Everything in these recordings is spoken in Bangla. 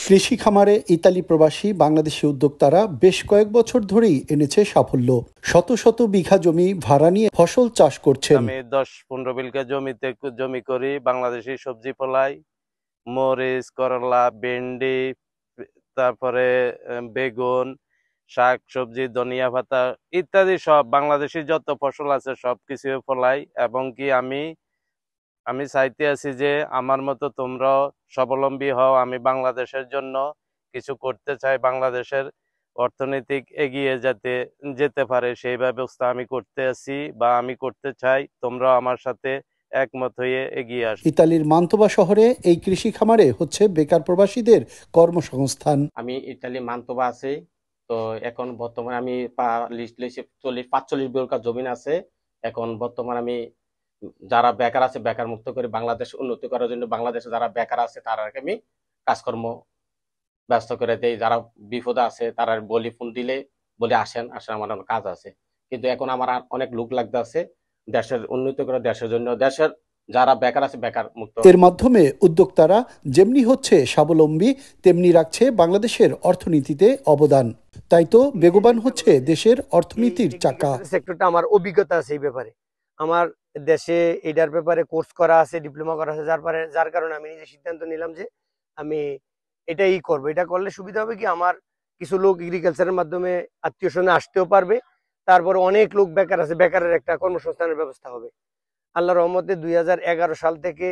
কৃষি খামারে ইতালি প্রবাসী বাংলাদেশি উদ্যোক্তারা বেশ কয়েক বছর ধরেই এনেছে সাফল্য। শত শত বিঘা জমি ভাড়া নিয়ে ফসল চাষ করছেন। আমি 10-15 বিঘা জমি করি, বাংলাদেশি সবজি ফলাই, মরিচ, করলা, ভেন্ডি, তারপরে বেগুন, শাক সবজি, ধনিয়া পাতা ইত্যাদি সব বাংলাদেশি যত ফসল আছে সবকিছু ফলাই। এবং কি আমি চাইতে আছি যে আমার মতো তোমরাও স্বাবলম্বী হও। আমি বাংলাদেশের জন্য কিছু করতে চাই, বাংলাদেশের অর্থনৈতিক এগিয়ে যেতে পারে সেই ব্যবস্থা আমি করতে আছি বা আমি করতে চাই। তোমরাও আমার সাথে একমত হয়ে এগিয়ে আসো। ইতালির মান্তোবা শহরে এই কৃষি খামারে হচ্ছে বেকার প্রবাসীদের কর্মসংস্থান। আমি ইতালি মান্তোবা আছি, তো এখন বর্তমানে আমি 45 বিঘা জমিন আছে। এখন বর্তমানে আমি যারা বেকার আছে বেকার মুক্ত করে বাংলাদেশ উন্নতি করার জন্য বাংলাদেশে যারা বেকার আছে তারাকে আমি কাজকর্ম ব্যস্ত করে দেই। যারা বিপদে আছে তারা বলি, ফোন দিলে বলে আসেন আমার কাজ আছে। কিন্তু এখন আমার অনেক লোক লাগতে আছে দেশের উন্নতি করে, দেশের জন্য, দেশের যারা বেকার আছে বেকার মুক্ত। এর মাধ্যমে উদ্যোক্তারা যেমনি হচ্ছে স্বাবলম্বী, তেমনি রাখছে বাংলাদেশের অর্থনীতিতে অবদান। তাই তো বেগবান হচ্ছে দেশের অর্থনীতির চাকা। সেক্টরটা আমার অভিজ্ঞতা আছে এই ব্যাপারে, আমার দেশে এটার ব্যাপারে কোর্স করা আছে, ডিপ্লোমা করা আছে, যার কারণে আমি নিজে সিদ্ধান্ত নিলাম যে আমি এটাই করবো। এটা করলে সুবিধা হবে কি, আমার কিছু লোক এগ্রিকালচারের মাধ্যমে আত্মীয় স্বজনে আসতেও পারবে, তারপরে অনেক লোক বেকার আছে, বেকারের একটা কর্মসংস্থানের ব্যবস্থা হবে। আল্লাহর রহমতে 2011 সাল থেকে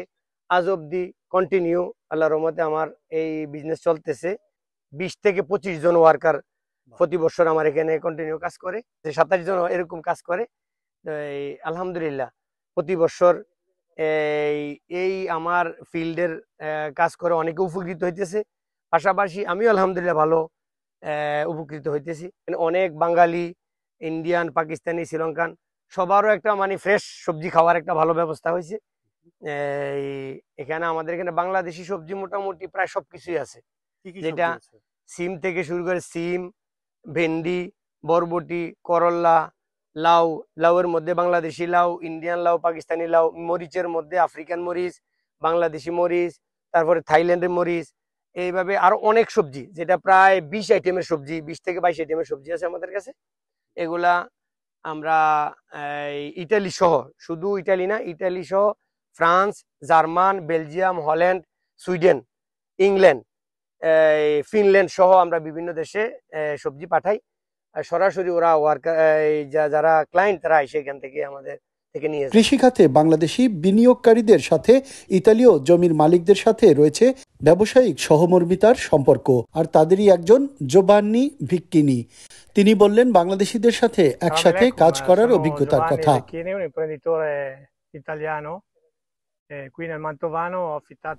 আজ অব্দি কন্টিনিউ আল্লাহর রহমতে আমার এই বিজনেস চলতেছে। 20 থেকে 25 জন ওয়ার্কার প্রতি বছর আমার এখানে কন্টিনিউ কাজ করে, 27 জন এরকম কাজ করে। আলহামদুলিল্লাহ প্রতি বছর এই আমার ফিল্ডের কাজ করে অনেকে উপকৃত হইতেছে, পাশাপাশি আমিও আলহামদুলিল্লাহ ভালো উপকৃত হইতেছি। অনেক বাঙালি, ইন্ডিয়ান, পাকিস্তানি, শ্রীলঙ্কান সবারও একটা মানে ফ্রেশ সবজি খাওয়ার একটা ভালো ব্যবস্থা হয়েছে। এখানে আমাদের এখানে বাংলাদেশি সবজি মোটামুটি প্রায় সবকিছুই আছে, যেটা সিম থেকে শুরু করে সিম, ভেন্ডি, বরবটি, করল্লা, লাউ, লাউয়ের মধ্যে বাংলাদেশি লাউ, ইন্ডিয়ান লাউ, পাকিস্তানি লাউ, মরিচের মধ্যে আফ্রিকান মরিচ, বাংলাদেশি মরিচ, তারপরে থাইল্যান্ডের মরিচ, এইভাবে আরো অনেক সবজি, যেটা প্রায় 20 আইটেমের সবজি, 20 থেকে 22 আইটেমের সবজি আছে আমাদের কাছে। এগুলা আমরা ইটালি সহ, শুধু ইটালি না, ইটালি সহ France, German, Belgium, Holland, Sweden, England, Finland সহ আমরা বিভিন্ন দেশে সবজি পাঠাই। সরাসরি ওরা ওয়ার্কার, যারা ক্লায়েন্ট তারা সেখান থেকে আমাদের থেকে নিয়ে। কৃষি খাতে বাংলাদেশি বিনিয়োগকারীদের সাথে ইতালীয় জমির মালিকদের সাথে রয়েছে ব্যবসায়িক সহমর্মিতার সম্পর্ক। আর তাদেরই একজন জোভান্নি ভিক্কিনি। তিনি বললেন বাংলাদেশিদের সাথে একসাথে কাজ করার অভিজ্ঞতার কথা।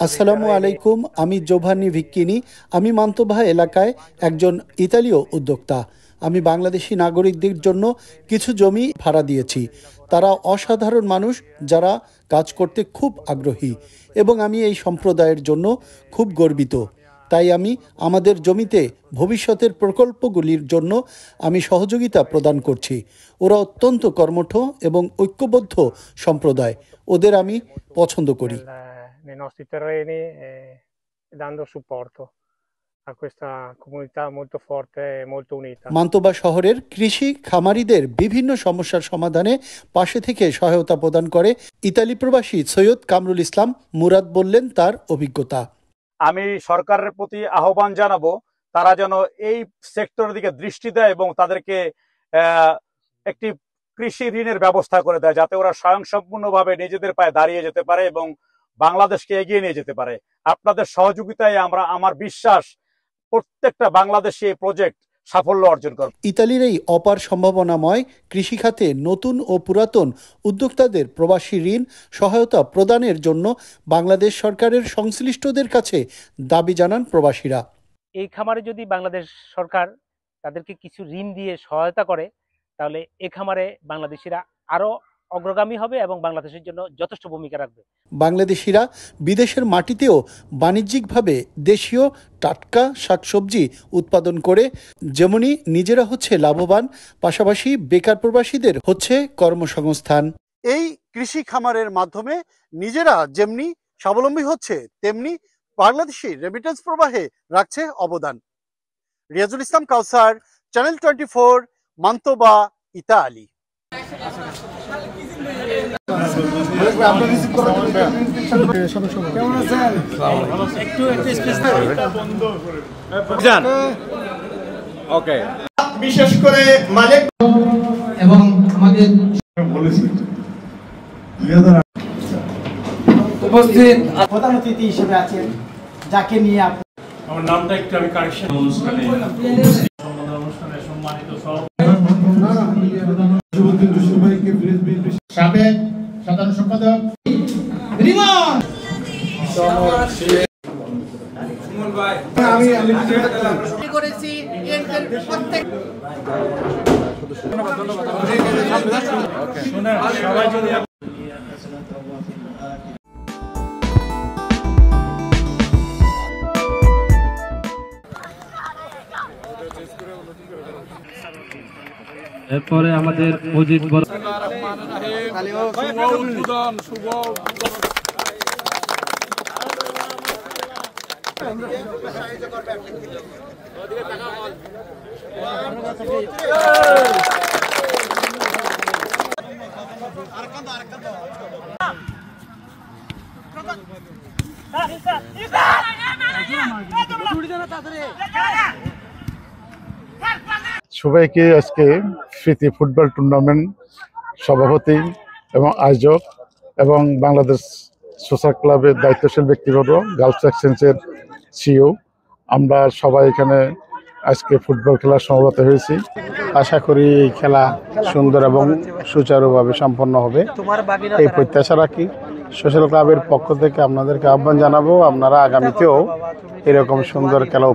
আসসালামু আলাইকুম, আমি জোভান্নি ভিক্কিনি। আমি মান্তোবা এলাকায় একজন ইতালীয় উদ্যোক্তা। আমি বাংলাদেশি নাগরিকদের জন্য কিছু জমি ভাড়া দিয়েছি। তারা অসাধারণ মানুষ যারা কাজ করতে খুব আগ্রহী, এবং আমি এই সম্প্রদায়ের জন্য খুব গর্বিত। তাই আমি আমাদের জমিতে ভবিষ্যতের প্রকল্পগুলির জন্য আমি সহযোগিতা প্রদান করছি। ওরা অত্যন্ত কর্মঠ এবং ঐক্যবদ্ধ সম্প্রদায়, ওদের আমি পছন্দ করি। মান্তোবা শহরের কৃষি খামারিদের বিভিন্ন সমস্যার সমাধানে পাশে থেকে সহায়তা প্রদান করে ইতালি প্রবাসী সৈয়দ কামরুল ইসলাম মুরাদ। বললেন তার অভিজ্ঞতা। আমি সরকারের প্রতি আহ্বান জানাবো তারা যেন এই সেক্টরের দিকে দৃষ্টি দেয় এবং তাদেরকে একটি কৃষি ঋণের ব্যবস্থা করে দেয়, যাতে ওরা স্বয়ংসম্পূর্ণভাবে নিজেদের পায়ে দাঁড়িয়ে যেতে পারে এবং বাংলাদেশকে এগিয়ে নিয়ে যেতে পারে। আপনাদের সহযোগিতায় আমার বিশ্বাস প্রত্যেকটা বাংলাদেশি এই প্রজেক্ট সাফল্য অর্জন করবে। ইতালির এই অপার সম্ভাবনাময় কৃষি খাতে নতুন ও পুরাতন উদ্যোক্তাদের প্রবাসী ঋণ সহায়তা প্রদানের জন্য বাংলাদেশ সরকারের সংশ্লিষ্টদের কাছে দাবি জানান প্রবাসীরা। এই খামারে যদি বাংলাদেশ সরকার তাদেরকে কিছু ঋণ দিয়ে সহায়তা করে, তাহলে এই খামারে বাংলাদেশিরা আরো অগ্রগামী হবে এবং বাংলাদেশের জন্য যথেষ্ট ভূমিকা রাখবে। বাংলাদেশিরা বিদেশের মাটিতেও বাণিজ্যিকভাবে দেশীয় টাটকা শাকসবজি উৎপাদন করে যেমনি নিজেরা হচ্ছে লাভবান, পাশাপাশি বেকার প্রবাসীদের হচ্ছে কর্মসংস্থান। এই কৃষি খামারের মাধ্যমে নিজেরা যেমনি স্বাবলম্বী হচ্ছে, তেমনি বাংলাদেশি রেমিটেন্স প্রবাহে রাখছে অবদান। রিয়াজুল ইসলাম কাউসার, চ্যানেল 24, মান্তোবা, ইতালি। বিশেষ করে মালিক এবং আমাদের উপস্থিত প্রধান অতিথি হিসেবে আছেন, যাকে নিয়ে আমার নামটা একটু আমি কারেকশন অনুষ্ঠানে সম্মানিত সাবেক সাধারণ সম্পাদক রিমন করেছি সবাই যদি এরপরে আমাদের মজিদ বড় সবাইকে আজকে স্মৃতি ফুটবল টুর্নামেন্ট সভাপতি এবং আয়োজক এবং বাংলাদেশ সোশ্যাল ক্লাবের দায়িত্বশীল ব্যক্তিগত গার্লস এক্সচেঞ্জের সিইও আমরা সবাই এখানে আজকে ফুটবল খেলার সমবেত হয়েছি। আশা করি এই খেলা সুন্দর এবং সুচারুভাবে সম্পন্ন হবে এই প্রত্যাশা রাখি। সোশ্যাল ক্লাবের পক্ষ থেকে আপনাদেরকে আহ্বান জানাবো, আপনারা আগামীতেও এরকম সুন্দর খেলা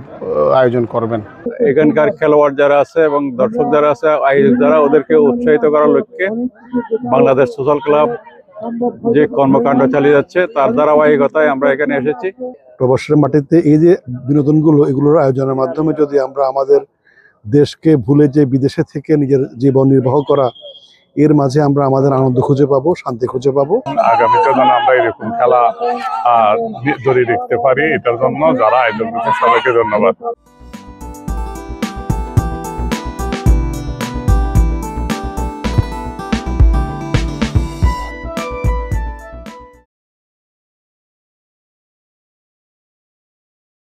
আয়োজন করবেন। এখানকার খেলোয়াড় যারা আছে এবং দর্শক যারা আছে, আয়োজক যারা, ওদেরকে উৎসাহিত করার লক্ষ্যে বাংলাদেশ সোশ্যাল ক্লাব যে কর্মকাণ্ড চালিয়ে যাচ্ছে তার ধারাবাহিকতায় আমরা এখানে এসেছি। প্রবাসের মাটিতে এই যে বিনোদনগুলো, এগুলোর আয়োজনের মাধ্যমে যদি আমরা আমাদের দেশকে ভুলে যে বিদেশে থেকে নিজের জীবন নির্বাহ করা, এর মাঝে আমরা আমাদের আনন্দ খুঁজে পাবো, শান্তি খুঁজে পাবো। আগামীতে যেন আমরা এরকম খেলা ধরে দেখতে পারি, এটার জন্য যারা আয়োজন করছে সবাইকে ধন্যবাদ।